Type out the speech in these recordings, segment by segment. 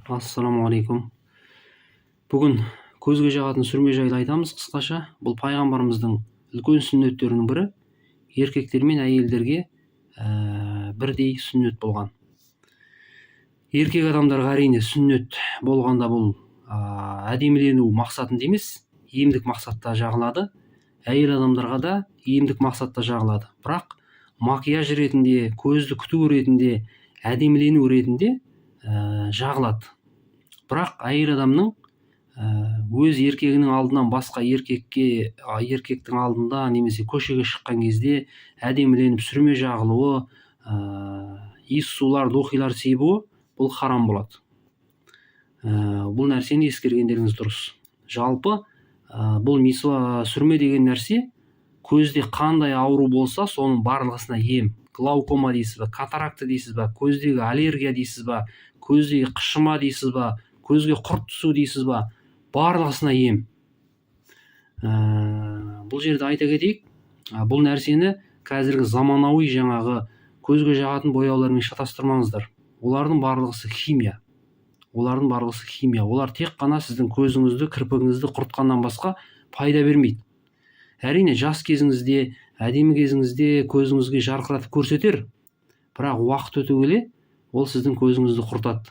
Ассаламағалейкум. Бүгін көзге жағатын сүрме жайлы айтамыз қысқаша. Бұл пайғамбарымыздың үлкен сүннеттерінің бірі. Еркектер мен әйелдерге бірдей сүннет болған. Еркек адамдарға әрине сүннет болғанда бұл әдемілену мақсатында емес, емдік мақсатта жағылады. Әйел адамдарға да емдік мақсатта жағылады. Бірақ макияж ретінде, көзді күту ретінде, әдемілену ретінде жағылады. Бірақ әйел адамның өз еркегінің алдынан басқа еркектің алдында немесе көшеге шыққан кезде әдеміленіп сүрме жағылуы, иіс сулар, дохилар себуі бұл харам болады. Бұл нәрсені ескергендеріңіз дұрыс. Жалпы бұл сүрме деген нәрсе көзде қандай ауру болса соның барлығысына ем. Глаукома дейсіз ба, катаракта дейсіз ба, көздегі аллергия дейсіз ба, көздегі қышыма дейсіз ба, көзге құрт түсу дейсіз ба, барлығысына ем. Бұл жерде айта кетейік, бұл нәрсені қазіргі заманауи жаңағы көзге жағатын бояулармен шатастырмаңыздар. Олардың барлығысы химия. Олар тек қана сіздің көзіңізді, кірпігіңізді құртқаннан басқа пайда бермейді. Әрине жас кезіңізде, әдемі кезіңізде көзіңізге жарқыратып көрсетер, бірақ уақыт өте келе ол сіздің көзіңізді құртады.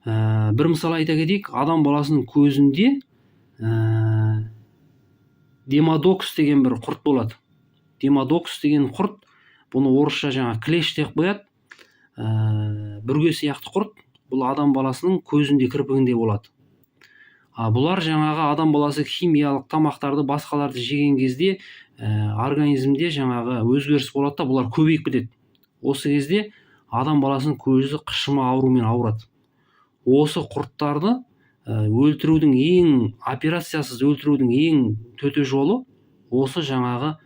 Бір мысал айта кетейік, адам баласының көзінде демодокс деген бір құрт болады. Демодокс деген құрт, бұны орысша жаңа клеш деп қояды. Бүрге сияқты құрт, бұл адам баласының көзінде, кірпігінде болады. Бұлар жаңағы адам баласы химиялық тамақтарды, басқаларды жеген кезде организмде жаңағы өзгеріс болады да, бұлар көбейіп кетеді. Осы кезде адам баласының көзі қышыма аурумен ауырады. Осы құрттарды операциясыз өлтірудің ең төте жолы осы жаңағы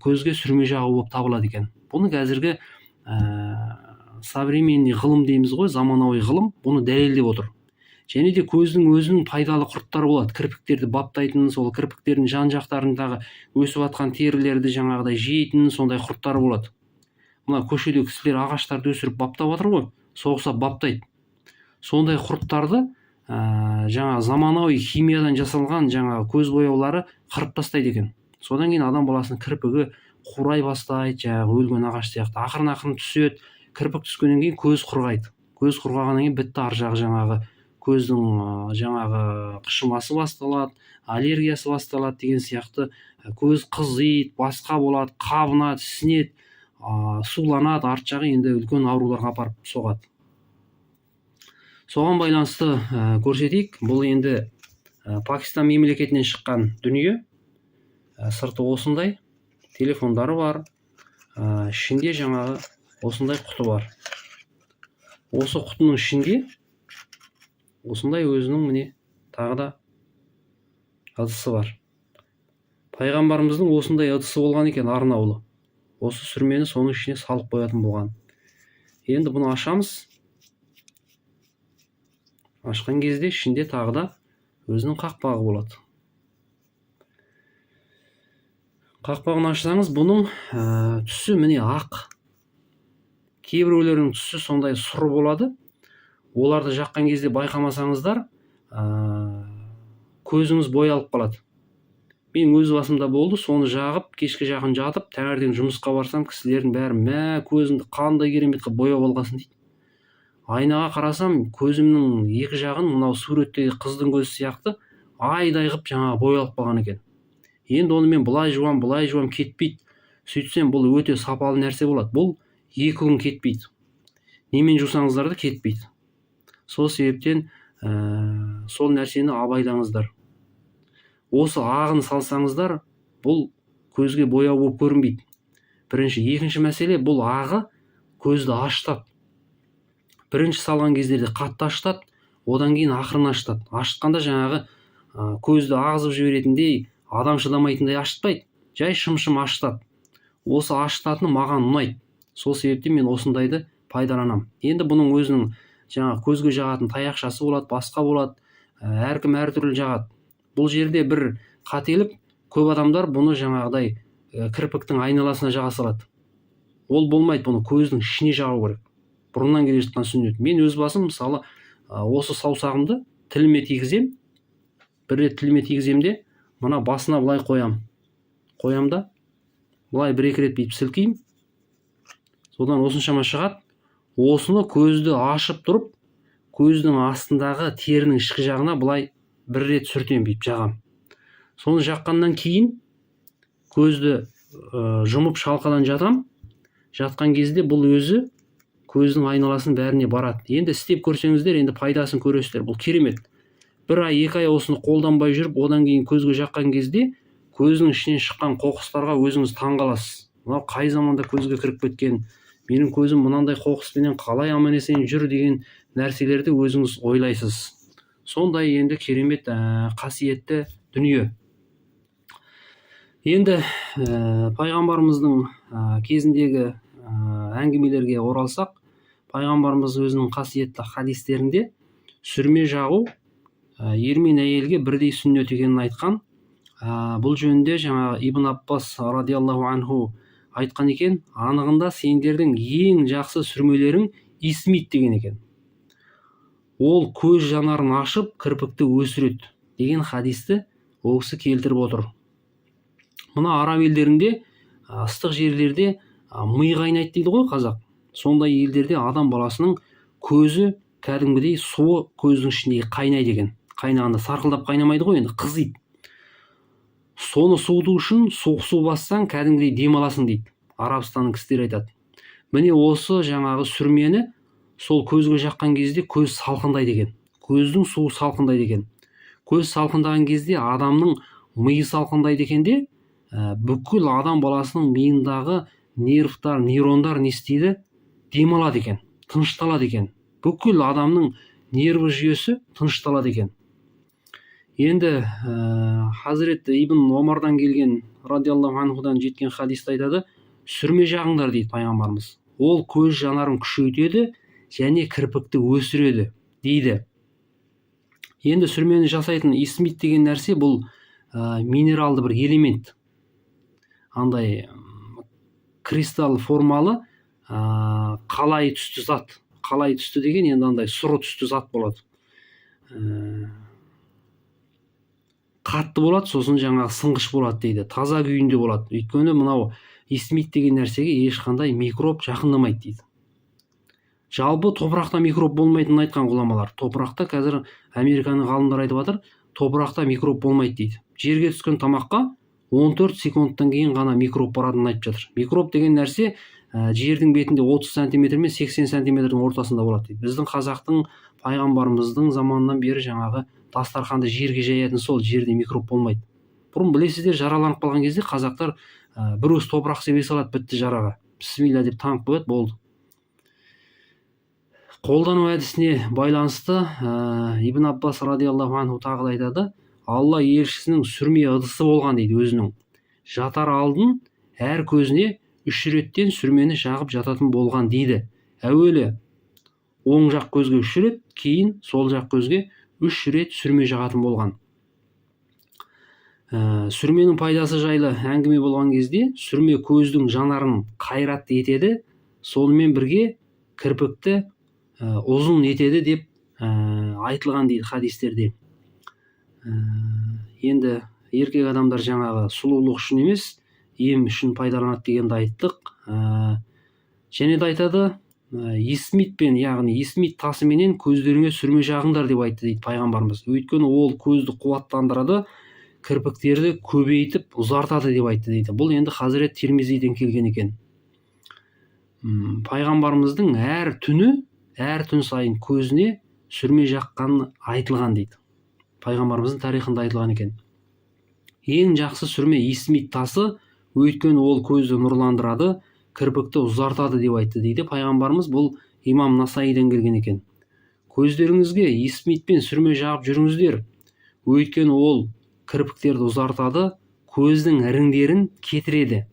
көзге сүрме жағу болып табылады екен. Бұны қазіргі современный ғылым дейміз ғой, заманауи ғылым бұны дәлелдеп отыр. Және де көздің өзінің пайдалы құрттары болады. Кірпіктерді баптайтын, сол кірпіктердің жан-жақтарындағы өсіп жатқан терілерді жаңағыдай жейтін сондай құрттары болады. Мына көшеде кісілер ағаштарды өсіріп баптап жатыр ғой, соғыса баптайды. Сондай құрттарды жаңа заманауи химиядан жасалған жаңа көз бояулары қырып тастайды екен. Содан кейін адам баласының кірпігі қурай бастайды, жаңағы өлген ағаш сияқты ақырын түседі. Кірпік түскеннен кейін көз құрғайды. Көз құрғағаннан кейін бітті, ар жағы жаңағы көздің жаңағы қышымасы басталады, аллергиясы басталады деген сияқты, көз қызиды, басқа болады, қабынады, ісінеді, суланады, арт жағы енді үлкен ауруларға апарып соғады. Соған байланысты көрсетейік, бұл енді Пакистан мемлекетінен шыққан дүние. Сырты осындай, телефондары бар, ішінде жаңағы осындай құты бар. Осы құтының ішінде осындай өзінің міне тағы да ыдысы бар. Пайғамбарымыздың осындай ыдысы болған екен, арнаулы. Осы сүрмені соның ішіне салып қоятын болған. Енді бұны ашамыз. Ашқан кезде ішінде тағы да өзінің қақпағы болады. Қақпағын ашсаңыз, бұның түсі міне ақ. Кейбіреулердің түсі сондай сұр болады. Оларды жаққан кезде байқамасаңыздар, көзіңіз боялып қалады. Мен өз басымда болды, соны жағып, кешке жақын жатып, таңертең жұмысқа барсам, кісілердің бәрі көзіңді қандай керемет қылып бояп алғансың дейді. Айнаға қарасам, көзімнің екі жағын мынау суреттегі қыздың көзі сияқты айдай қылып жаңағы боялып қалған екен. Енді оны мен былай жуам кетпейді. Сөйтсем бұл өте сапалы нәрсе болады. Бұл 2 күн кетпейді. Немен жусаңыздар да кетпейді. Сол себептен сол нәрсені абайлаңыздар. Осы ағын салсаңыздар, бұл көзге бояу болып көрінбейді. Бірінші, екінші мәселе, бұл ағы көзді ашытады. Бірінші салған кездерде қатты ашытады, одан кейін ақырын ашытады. Ашытқанда жаңағы көзді ағызып жіберетіндей, адам шыдамайтындай ашытпайды, жай шым-шым ашытады. Осы ашытатыны маған ұнайды. Сол себептен мен осындайды пайдаланам. Енді бұның өзінің жаңағы көзге жағатын таяқшасы болады, басқа болады, әркім әртүрлі жағады. Бұл жерде бір қателік, көп адамдар бұны жаңағыдай кірпіктің айналасына жаға салады. Ол болмайды, бұны көздің ішіне жағу керек. бұрыннан келе жатқан сүннет. Мен өз басым мысалы осы саусағымды тіліме тигізем, бір рет тіліме тигізем де мына басына былай қоям да былай бір-екі рет бүйтіп сілкеймін, содан осыншама шығады. Осыны көзді ашып тұрып, көздің астындағы терінің ішкі жағына былай бір рет сүртем, бүйтіп жағам. Соны жаққаннан кейін көзді жұмып шалқадан жатам. Жатқан кезде бұл өзі көздің айналасын бәріне барады. Енді істеп көрсеңіздер, енді пайдасын көресіздер. Бұл керемет. Бір ай, 2 ай осыны қолданбай жүріп, одан кейін көзге жаққан кезде көздің ішінен шыққан қоқыстарға өзіңіз таңғаласыз. Мынау қай заманда көзге кіріп кеткен, менің көзім мынандай қоқыспенен қалай аман-есен жүр деген нәрселерді өзіңіз ойлайсыз. Сондай енді керемет қасиетті дүние. Енді пайғамбарымыздың кезіндегі әңгімелерге оралсақ, пайғамбарымыз өзінің қасиетті хадистерінде сүрме жағу ер мен әйелге бірдей сүннет екенін айтқан. Бұл жөнінде жаңағы Ибн Аббас радиаллаху анху айтқан екен, анығында сендердің ең жақсы сүрмелерің исмит деген екен. Ол көз жанарын ашып, кірпікті өсіреді деген хадисті ол кісі келтіріп отыр. Мына араб елдерінде, ыстық жерлерде ми қайнайды дейді ғой қазақ. Сондай елдерде адам баласының көзі кәдімгідей суы көздің ішінде қайнайды екен. Қайнағанда сарқылдап қайнамайды ғой, енді қызиды. Соны суыту үшін суық су бассаң кәдімгідей демаласың дейді. Арабстанның кісілері айтады. Міне осы жаңағы сүрмені сол көзге жаққан кезде көз салқындайды екен. Көздің суы салқындайды екен. Көз салқындаған кезде адамның миы салқындайды екен де, бүкіл адам баласының миындағы нервтар, нейрондар не істейді? Демалады екен, тынышталады екен. Бүкіл адамның нервы жүйесі тынышталады екен. Енді Хазірет Ибн Омардан келген радиаллаху анхудан жеткен хадисті айтады, сүрме жағыңдар дейді пайғамбарымыз. Ол көз жанарын күшейтеді және кірпікті өсіреді дейді. Енді сүрмені жасайтын исмит деген нәрсе бұл минералды бір элемент. Андай кристалл формалы қалай түсті зат. Қалай түсті деген енді андай сұры түсті зат болады. Қатты болады, сосын жаңағы сынғыш болады дейді. Таза күйінде болады. Өйткені мынау исмит деген нәрсеге ешқандай микроб жақындамайды дейді. Жалпы топырақта микроб болмайтынын айтқан ғұламалар. Топырақта қазір Американың ғалымдары айтып жатыр, топырақта микроб болмайды дейді. Жерге түскен тамаққа 14 секундтан кейін ғана микроб баратынын айтып жатыр. Микроб деген нәрсе жердің бетінде 30 сантиметр мен 80 сантиметрдің ортасында болады дейді. Біздің қазақтың пайғамбарымыздың заманынан бері жаңағы дастарханды жерге жаятын сол, жерде микроб болмайды. Бұрын білесіздер, жараланып қалған кезде қазақтар бір уыс топырақ себе салады, бітті жараға. Бисмилля деп таңып қояды, болды. Қолдану әдісіне байланысты Ибн Аббас радиаллаху анху тағы да айтады, Алла елшісінің сүрме ыдысы болған дейді өзінің. Жатар алдын әр көзіне 3 реттен сүрмені жағып жататын болған дейді. Әуелі оң жақ көзге 3 рет, кейін сол жақ көзге 3 рет сүрме жағатын болған. Сүрменің пайдасы жайлы әңгіме болған кезде, сүрме көздің жанарын қайратты етеді, сонымен бірге кірпікті ұзын етеді деп айтылған дейді хадистерде. Енді еркек адамдар жаңағы сұлулық үшін емес, ем үшін пайдаланады дегенді айттық. Және де айтады, исмитпен, яғни исмит тасыменен көздеріңе сүрме жағыңдар деп айтты дейді пайғамбарымыз. Өйткені ол көзді қуаттандырады, кірпіктерді көбейтіп ұзартады деп айтты дейді. Бұл енді Хазірет Тирмизиден келген екен. Пайғамбарымыздың әр түн сайын көзіне сүрме жаққаны айтылған дейді. Пайғамбарымыздың тарихында айтылған екен. Ең жақсы сүрме исмит тасы, өйткені ол көзді нұрландырады, кірпікті ұзартады деп айтты дейді пайғамбарымыз. Бұл имам Насаиден келген екен. Көздеріңізге исмитпен сүрме жағып жүріңіздер, өйткені ол кірпіктерді ұзартады, көздің іріңдерін кетіреді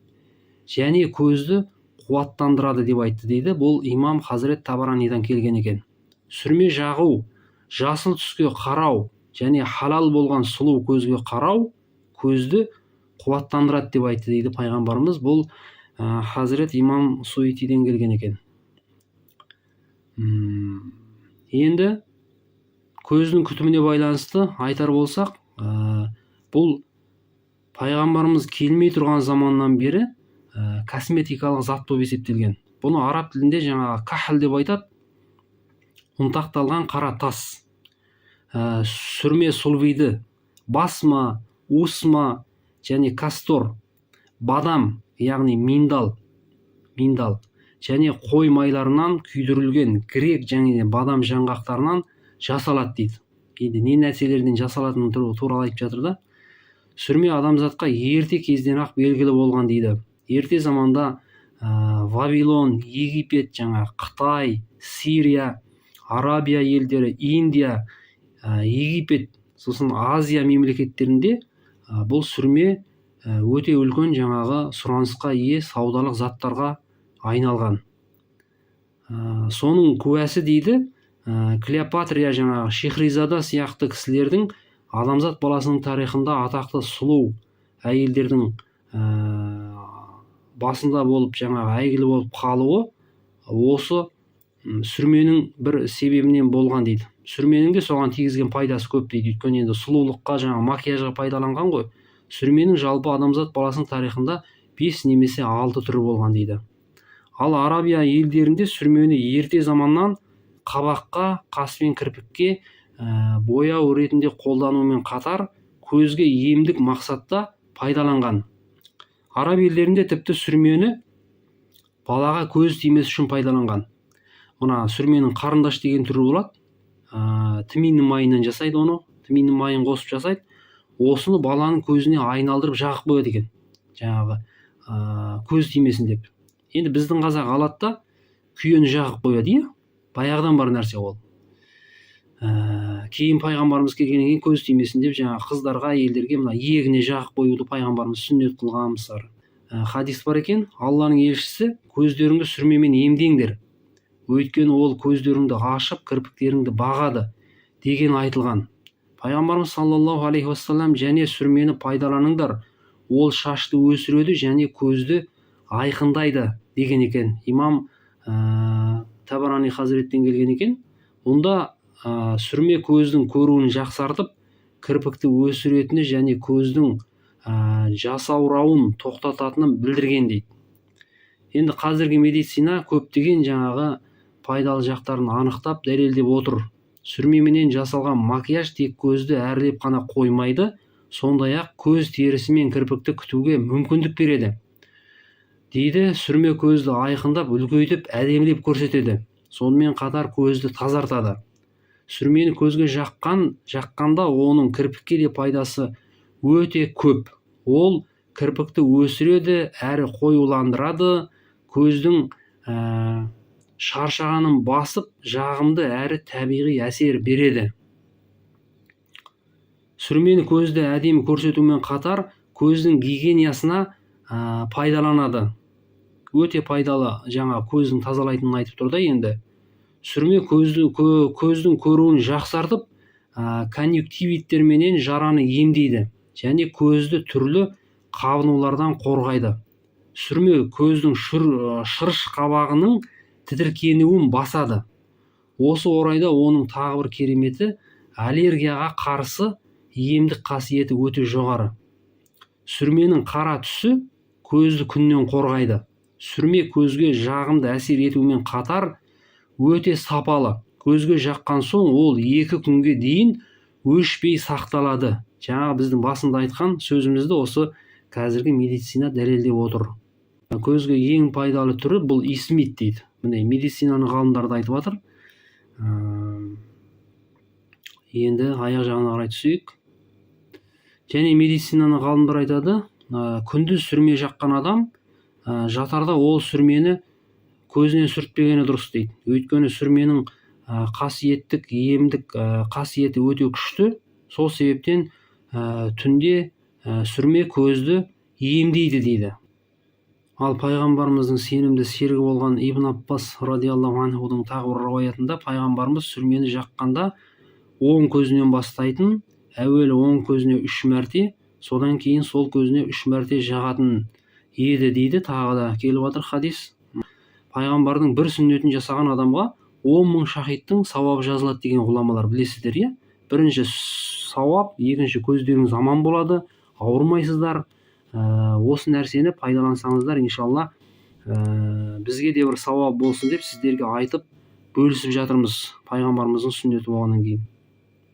және көзді қуаттандырады деп айтты дейді. Бұл имам Хазірет Табаранидан келген екен. Сүрме жағу, жасыл түске қарау және халал болған сұлу көзге қарау көзді қуаттандырады деп айтты дейді пайғамбарымыз. Бұл Хазірет имам Суитиден келген екен. Енді көздің күтіміне байланысты айтар болсақ, бұл пайғамбарымыз келмей тұрған заманнан бері косметикалық зат болып есептелген. Бұны араб тілінде жаңағы кахл деп айтады. Ұнтақталған қара тас, сүрме сульвиді, басма, усма және кастор, бадам, яғни миндал және қой майларынан күйдірілген грек және бадам жаңғақтарынан жасалады дейді. Енді не нәрселерден жасалатыны туралы айтып жатыр да. Сүрме адамзатқа ерте кезден ақ белгілі болған дейді. Ерте заманда Вавилон, Египет, Қытай, Сирия, Арабия елдері, Индия, Египет, сосын Азия мемлекеттерінде бұл сүрме өте үлкен сұранысқа ие саудалық заттарға айналған. Соның куәсі дейді, Клеопатрия Шехризада сияқты кісілердің адамзат баласының тарихында атақты сұлу әйелдердің басында болып әйгілі болып қалуы осы сүрменің бір себебінен болған дейді. Сүрменің де соған тигізген пайдасы көп дейді. Өйткені енді сұлулыққа макияжға пайдаланған ғой. Сүрменің жалпы адамзат баласының тарихында 5 немесе 6 түрі болған дейді. Ал Арабия елдерінде сүрмені ерте заманнан қабаққа, қас пен кірпікке бояу ретінде қолданумен қатар көзге емдік мақсатта пайдаланған. Араб елдерінде тіпті сүрмені балаға көз тимес үшін пайдаланған. Мына сүрменің қарындаш деген түрі болады. Тмин майынан жасайды оны, тмин майын қосып жасайды. Осыны баланың көзіне айналдырып жағып қояды екен. Көз тимесін деп. Енді біздің қазақ алады да күйені жағып қояды, баяғыдан бар нәрсе ол. Кейін пайғамбарымыз келгеннен кейін көз тимесін деп қыздарға, әйелдерге мына иегіне жағып қоюды пайғамбарымыз сүннет қылған. Хадис бар екен, Алланың елшісі көздеріңді сүрмемен емдеңдер, өйткені ол көздеріңді ашып, кірпіктеріңді бағады деген айтылған. Пайғамбарымыз саллаллаху алейхи уассалам және сүрмені пайдаланыңдар, ол шашты өсіреді және көзді айқындайды деген екен. Имам Табарани хазіреттен келген екен. Онда сүрме көздің көруін жақсартып, кірпікті өсіретіні және көздің жасаурауын тоқтататынын білдірген дейді. Енді қазіргі медицина көптеген пайдалы жақтарын анықтап дәлелдеп отыр. Сүрмеменен жасалған макияж тек көзді әрлеп қана қоймайды, сондай-ақ көз терісі мен кірпікті күтуге мүмкіндік береді дейді. Сүрме көзді айқындап, үлкейтіп, әдемілеп көрсетеді. Сонымен қатар көзді тазартады. Сүрмені көзге жаққанда оның кірпікке де пайдасы өте көп. Ол кірпікті өсіреді, әрі қоюландырады, көздің шаршағанын басып, жағымды әрі табиғи әсер береді. Сүрмені көзді әдемі көрсетумен қатар көздің гигиенасына пайдаланады. Өте пайдалы, көздің тазалайтынын айтып тұрды. Енді сүрме көздің көруін жақсартып, конъюнктивиттерменен жараны емдейді және көзді түрлі қабынулардан қорғайды. Сүрме көздің шырыш қабағының тітіркенуін басады. Осы орайда оның тағы бір кереметі, аллергияға қарсы емдік қасиеті өте жоғары. Сүрменің қара түсі көзді күннен қорғайды. Сүрме көзге жағымды әсер етумен қатар өте сапалы. Көзге жаққан соң ол 2 күнге дейін өшпей сақталады. Біздің басында айтқан сөзімізді осы қазіргі медицина дәлелдеп отыр. Көзге ең пайдалы түрі бұл исмит дейді. Міне медицинаның ғалымдары айтып жатыр. Енді аяқ жағына қарай түсейік. Және медицинаның ғалымдары айтады, күндіз сүрме жаққан адам жатарда ол сүрмені көзіне сүртпегені дұрыс дейді. Өйткені сүрменің қасиеттік, емдік қасиеті өте күшті. Сол себептен түнде сүрме көзді емдейді дейді. Ал пайғамбарымыздың сенімді серігі болған Ибн Аббас радиаллаху анхудың тағы бір риwаятында пайғамбарымыз сүрмені жаққанда оң көзінен бастайтын, әуелі оң көзіне 3 мәрте, содан кейін сол көзіне 3 мәрте жағатын еді дейді. Тағы да келіп жатыр хадис. Пайғамбардың бір сүннетін жасаған адамға 10 мың шахидтің сауабы жазылады деген ғұламалар білесіздер, иә? Бірінші сауап, екінші көздеріңіз аман болады, ауырмайсыздар. Осы нәрсені пайдалансаңыздар, иншалла бізге де бір сауап болсын деп сіздерге айтып бөлісіп жатырмыз, пайғамбарымыздың сүннеті болғаннан кейін.